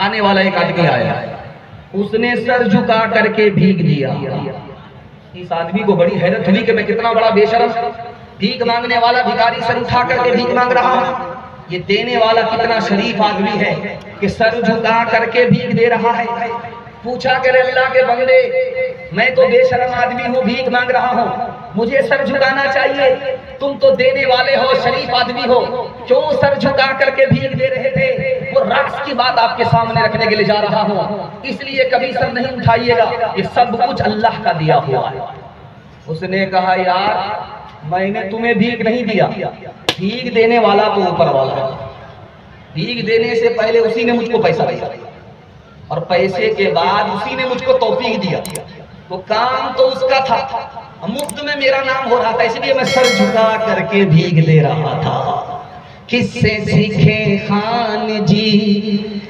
آنے والا ایک آدمی آیا، اس نے سر جھکا کر کے بھیگ دیا۔ اس آدمی کو بڑی حیرت ہوئی کہ میں کتنا بڑا بے شرم، بھیک مانگنے والا بھکاری سر اٹھا کر کے بھیک مانگ رہا ہوں، یہ دینے والا کتنا شریف آدمی ہے کہ سر جھکا کر کے بھیک دے رہا ہے۔ پوچھا کہ اللہ کے بندے، میں تو بے شرم آدمی ہوں، بھیک مانگ رہا ہوں، مجھے سر جھکانا چاہیے، تم تو دینے والے ہو، شریف آدمی ہو، کیوں سر جھکا کر کے بھیک دے رہے تھے؟ وہ راز کی بات آپ کے سامنے رکھنے کے لیے جا رہا ہوں، اس لیے کبھی سر نہیں اٹھائیے گا، یہ سب کچھ اللہ کا دیا ہوا ہے۔ اس نے کہا یار میں نے تمہیں بھیک نہیں دیا، بھیک دینے والا تو اوپر والا ہے، بھیک دینے سے پہلے اسی نے مجھ کو پیسہ دیا اور پیسے کے بعد اسی نے مجھ کو توفیق دیا، وہ کام تو اس کا تھا، مفت میں میرا نام ہو رہا تھا، اس لیے میں سر جھکا کر کے بھیک دے رہا تھا۔ کس سے سیکھے خان جی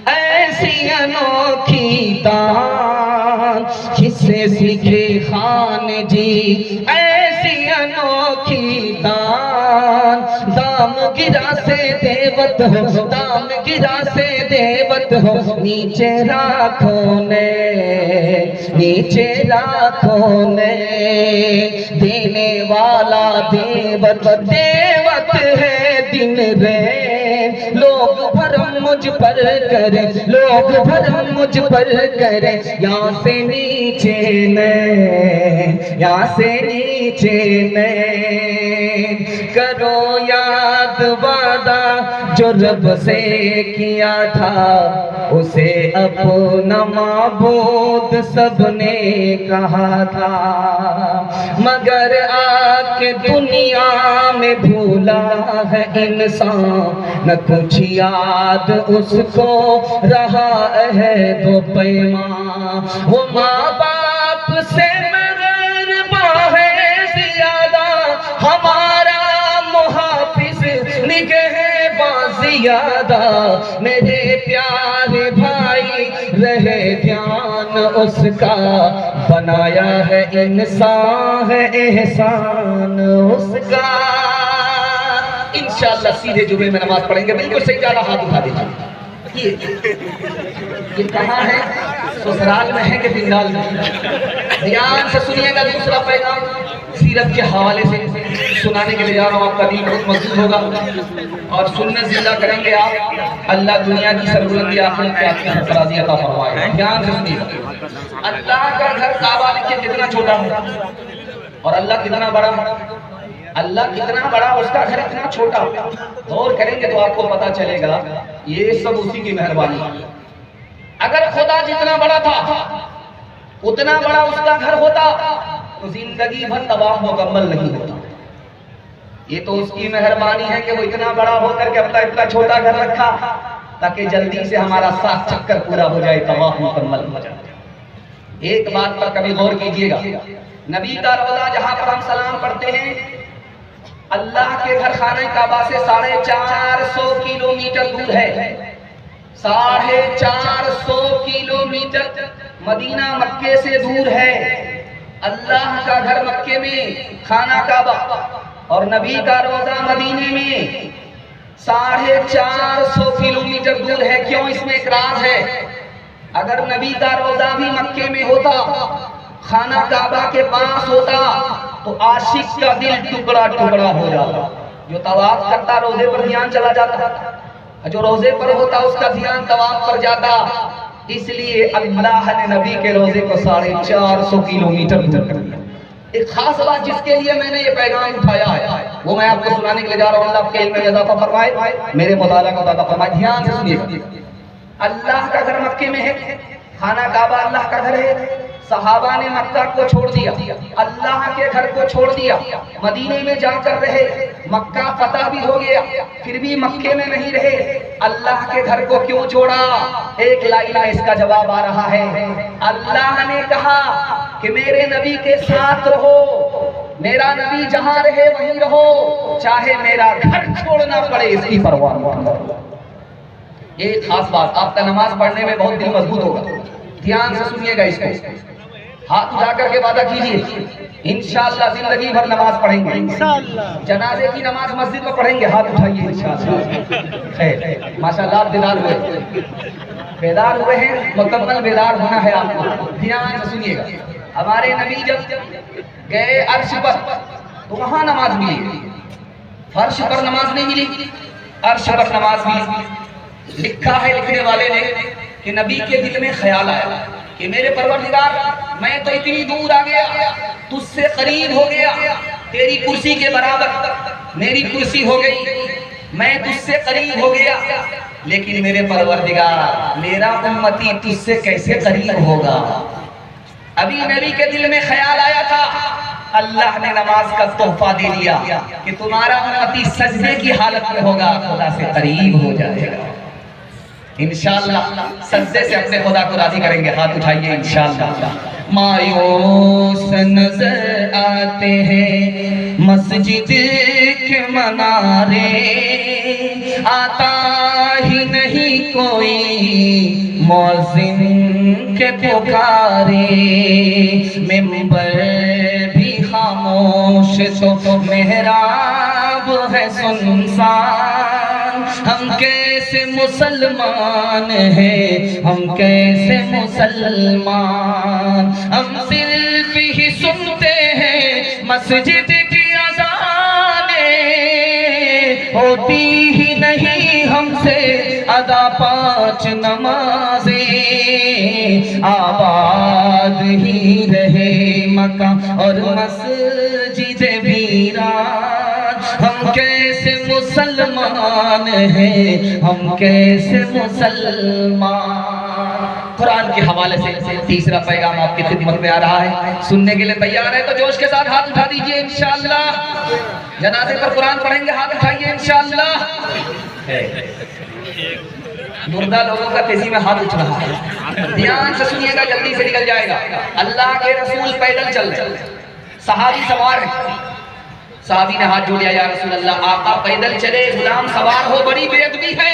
ایسی انوکھی دان، کس سے سیکھے خان جی ایسی انوکھی دان، دام گرا سے دیوت ہو، دام گرا سے دیوت ہو، نیچے راکھوں نے، نیچے راکھوں نے، دینے والا دیوت، دیوت ہے دن رے، لوگ بھرم مجھ پر کرے، لوگ بھرم مجھ پر کرے، یہاں سے نیچے نہیں، یہاں سے نیچے نہیں، کرو یاد وعدہ جو رب سے کیا تھا، اسے اپنا معبود سب نے کہا تھا، مگر آ کے دنیا میں بھولا ہے انسان، نہ کچھ یاد اس کو رہا ہے دو پیمان، وہ ماں باپ سے مہرباں ہے زیادہ، ہمارا محافظ نگہباں زیادہ، میرے پیارے بھائی رہے دھیان اس کا، بنایا ہے انسان ہے احسان اس کا۔ انشاءاللہ سیدھے جمعے میں نماز پڑھیں گے، بالکل صحیح کہا، ہاتھ اٹھا دیجیے۔ یہ کہاں ہے؟ سسرال میں ہے کہ بنگال میں؟ دھیان سے سنیے گا، دوسرا پیغام سیرت کے حوالے سے سنانے کے لیے جا رہا ہوں، آپ کا دل بہت مضبوط ہوگا اور سنت زندہ کریں گے آپ، اللہ دنیا کی سربلندی آخرت کے آپ کی حسرازی عطا فرمائے۔ دھیان سے سنیے گا، اللہ کا گھر کعبہ دیکھیے کتنا چھوٹا ہے اور اللہ کتنا بڑا ہے، اللہ کتنا بڑا، اس کا گھر اتنا چھوٹا، غور کریں گے تو آپ کو پتا چلے گا یہ سب اسی کی مہربانی ہے۔ اگر خدا جتنا بڑا تھا اتنا بڑا اس کا گھر ہوتا تو زندگی بھر طواف مکمل نہیں ہوتا، یہ تو اس کی مہربانی ہے کہ وہ اتنا بڑا ہو کر کے اپنا اتنا چھوٹا گھر رکھا تاکہ جلدی سے ہمارا 7 چکر پورا ہو جائے، طواف مکمل ہو جائے۔ ایک بات پر کبھی غور کیجئے گا، نبی کا روضہ جہاں پر ہم سلام پڑھتے ہیں، اللہ کے گھر خانہ کعبہ سے 450 کلومیٹر دور ہے، 450 کلومیٹر مدینہ مکے سے دور ہے۔ اللہ کا گھر مکے میں خانہ کعبہ اور نبی کا روضہ مدینے میں 450 کلومیٹر دور ہے۔ کیوں؟ اس میں ایک راز ہے، اگر نبی کا روضہ بھی مکے میں ہوتا، خانہ کعبہ کے پاس ہوتا تو عاشق کا دل ٹکڑا ٹکڑا ہو جاتا، جو طواف کرتا روضے پر دھیان چلا جاتا، جو روضے پر ہوتا اس کا دھیان طواف پر جاتا، اس لیے اللہ نے نبی کے روضے کو 450 کلومیٹر دور کر دیا۔ ایک خاص بات جس کے لیے میں نے یہ پیغام اٹھایا ہے وہ میں آپ کو سنانے کے لیے جا رہا ہوں، اللہ آپ کے علم میں اضافہ فرمائے، میرے مطالعہ کو عطا فرمائے۔ دھیان سے سنیے، اللہ کا گھر مکے میں ہے، خانہ کعبہ اللہ کا گھر ہے، صحابہ نے مکہ کو چھوڑ دیا، اللہ کے گھر کو چھوڑ دیا، مدینے میں جا کر رہے، مکہ فتح بھی ہو گیا، پھر بھی مکے میں نہیں رہے، اللہ کے گھر کو کیوں چھوڑا؟ ایک لائنہ اس کا جواب آ رہا ہے، اللہ نے کہا کہ میرے نبی کے ساتھ رہو، میرا نبی جہاں رہے وہیں رہو، چاہے میرا گھر چھوڑنا پڑے اس کی پرواہ نہ کرو۔ یہ خاص بات، آپ کا نماز پڑھنے میں بہت دل مضبوط ہوگا، دھیان سے سنیے گا اس کو، ہاتھ اٹھا کر کے وعدہ کیجئے انشاءاللہ زندگی بھر نماز پڑھیں گے، جنازے کی نماز مسجد میں پڑھیں گے، ہاتھ اٹھائیے انشاءاللہ، ماشاءاللہ آپ بیدار ہوئے ہیں، مکمل بیدار ہونا ہے آپ کو. دھیان سے سنیے گا. ہمارے نبی جب گئے عرش پر تو وہاں نماز ملی، فرش پر نماز نہیں ملی، عرش پر نماز ملی. لکھا ہے لکھنے والے نے کہ نبی کے دل میں خیال آیا کہ میرے پروردگار میں تو اتنی دور آ گیا، تجھ سے قریب ہو گیا، تیری کرسی کے برابر میری کرسی ہو گئی، میں تجھ سے قریب ہو گیا، لیکن میرے پروردگار میرا امتی تجھ سے کیسے قریب ہوگا؟ ابھی نبی کے دل میں خیال آیا تھا، اللہ نے نماز کا تحفہ دے دیا کہ تمہارا امتی سجدے کی حالت میں ہوگا، خدا سے قریب ہو جائے گا. انشاءاللہ سجدے سے اپنے خدا کو راضی کریں گے. ہاتھ اٹھائیے انشاءاللہ. مایوس نظر آتے ہیں مسجد کے منارے، آتا ہی نہیں کوئی مؤذن کے پکارے، ممبر بھی خاموش تو محراب ہے سنسان، ہم کیسے مسلمان ہیں، ہم کیسے مسلمان، ہم صرف ہی سنتے ہیں مسجد کی اذانیں، ہوتی ہی نہیں ہم سے ادا 5 نمازیں، آباد ہی رہے مکہ اور مسجد ویران، ہم کیسے مسلمان ہیں، ہم کیسے مسلمان. قرآن کے حوالے سے تیسرا پیغام آپ کی خدمت میں آ رہا ہے. سننے کے لیے تیار ہے تو جوش کے ساتھ ہاتھ اٹھا دیجئے انشاءاللہ. جنازے پر قرآن پڑھیں گے، ہاتھ اٹھائیے انشاءاللہ. مردہ لوگوں کا تیزی میں ہاتھ اٹھ رہا ہے، دھیان سے سنیے گا، جلدی سے نکل جائے گا. اللہ کے رسول پیدل چل رہے، صحابی سوار ہیں. صحابی نے ہاتھ جوڑیا، یا رسول اللہ آقا پیدل چلے، غلام سوار ہو، بڑی بے ادبی ہے.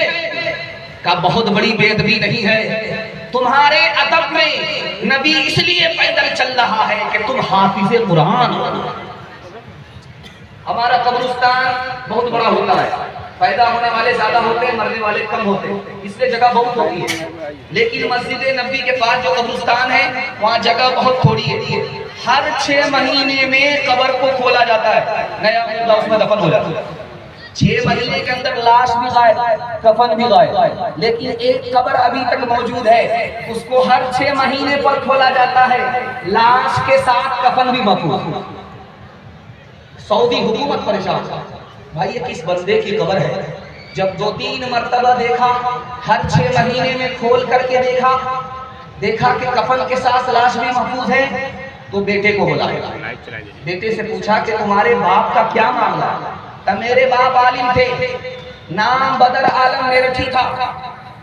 کہا بہت بڑی بے ادبی نہیں ہے، تمہارے ادب میں نبی اس لیے پیدل چل رہا ہے کہ تم حافظ قرآن ہو. ہمارا قبرستان بہت بڑا ہوتا ہے، پیدا ہونے والے زیادہ ہوتے ہیں، مرنے والے کم ہوتے ہیں، اس لیے جگہ بہت ہوتی ہے. لیکن مسجد نبی کے پاس جو قبرستان ہے وہاں جگہ بہت تھوڑی ہے. ہر 6 مہینے میں قبر کو کھولا جاتا ہے، نیا مردہ اس میں دفن ہو جاتا ہے. 6 مہینے کے اندر لاش بھی غائب، کفن بھی غائب، لیکن ایک قبر ابھی تک موجود ہے، اس کو ہر 6 مہینے پر کھولا جاتا ہے، لاش کے ساتھ کفن بھی محفوظ. سعودی حکومت پریشان، بھائی یہ کس بندے کی قبر ہے؟ جب 2-3 مرتبہ دیکھا، ہر 6 مہینے میں کھول کر کے دیکھا کہ کفن کے ساتھ لاش بھی محفوظ ہے، تو بیٹے کو بلایا. بیٹے سے پوچھا کہ تمہارے باپ کا کیا معاملہ ہے؟ تو میرے باپ عالم تھے، نام بدر عالم میرٹھی تھا،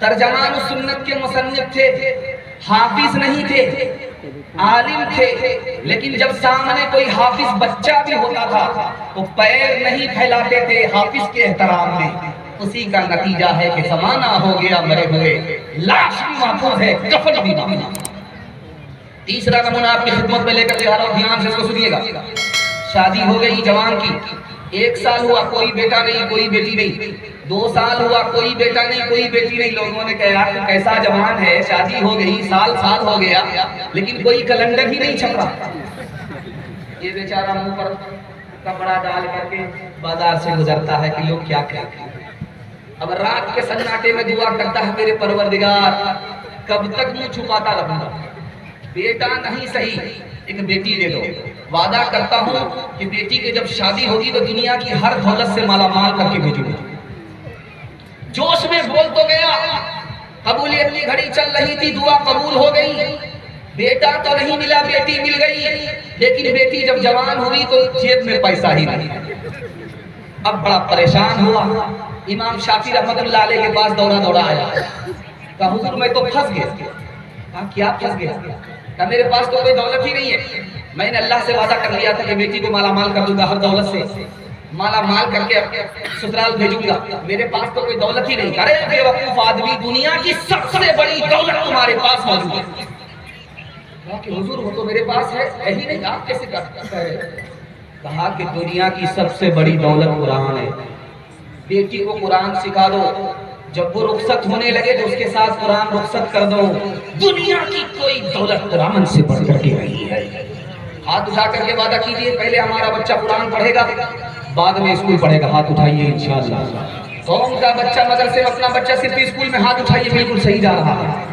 ترجمان السنت کے مصنف تھے، حافظ نہیں تھے، عالم تھے، لیکن جب سامنے کوئی حافظ بچہ بھی ہوتا تھا تو پیر نہیں پھیلاتے تھے حافظ کے احترام میں. اسی کا نتیجہ ہے کہ زمانہ ہو گیا مرے ہوئے، لاش بھی محفوظ ہے، کفن بھی محفوظ. تیسرا نمونہ آپ کی خدمت میں لے کر کے آ رہا ہوں، دھیان سے اس کو سنیے گا. شادی ہو گئی جوان کی، 1 سال ہوا کوئی بیٹا نہیں کوئی بیٹی نہیں، 2 سال ہوا کوئی بیٹا نہیں کوئی بیٹی نہیں. لوگوں نے کہا یار تو کیسا جوان ہے، شادی ہو گئی، سال ہو گیا، لیکن کوئی کیلنڈر ہی نہیں چھپ رہا. یہ بیچارہ منہ پر کپڑا ڈال کر کے بازار سے گزرتا ہے کہ لوگ کیا کہتے ہیں. اب رات کے سناٹے میں دعا کرتا ہے میرے پروردگار کب تک منہ چھپاتا رہوں گا، بیٹا نہیں صحیح ایک بیٹی دے دو. وعدہ کرتا ہوں کہ بیٹی کے جب شادی ہوگی تو دنیا کی ہر دولت سے مالا مال کر کے بھیجوں گا. جوش میں بول تو گیا، قبولیت کی گھڑی چل رہی تھی، دعا قبول ہو گئی. بیٹا تو نہیں ملا، بیٹی مل گئی، لیکن بیٹی جب جوان ہوئی تو جیب میں پیسہ ہی نہیں. اب بڑا پریشان ہوا، امام شافعی رحمت اللہ علیہ کے پاس دوڑا آیا. کہا حضور میں تو پھنس گیا. کہا کیا پھنس گیا؟ کہا میرے پاس تو کوئی دولت ہی نہیں ہے، میں نے اللہ سے وعدہ کر لیا تھا کہ بیٹی کو مالا مال کر دوں گا، ہر دولت سے مالا مال کر کے سسرال بھیجوں گا، میرے پاس تو کوئی دولت ہی نہیں. ارے بے وقوف آدمی، دنیا کی سب سے بڑی دولت تمہارے پاس موجود ہے. کہا کہ حضور وہ تو میرے پاس ہے ہی نہیں، آپ کیسے کہتے ہیں؟ کہا کہ دنیا کی سب سے بڑی دولت قرآن ہے. بیٹی کو قرآن سکھا دو، جب وہ رخصت ہونے لگے تو اس کے ساتھ قرآن رخصت کر دو. دنیا کی کوئی دولت قرآن سے بڑھ کر کے نہیں ہے. ہاتھ اٹھا کر کے وعدہ کیجئے پہلے ہمارا بچہ قرآن پڑھے گا بعد میں اسکول پڑھے گا. ہاتھ اٹھائیے انشاءاللہ. قوم کا بچہ مدرسے میں اپنا بچہ صرف اسکول میں ہاتھ اٹھائیے بالکل صحیح جا رہا ہے.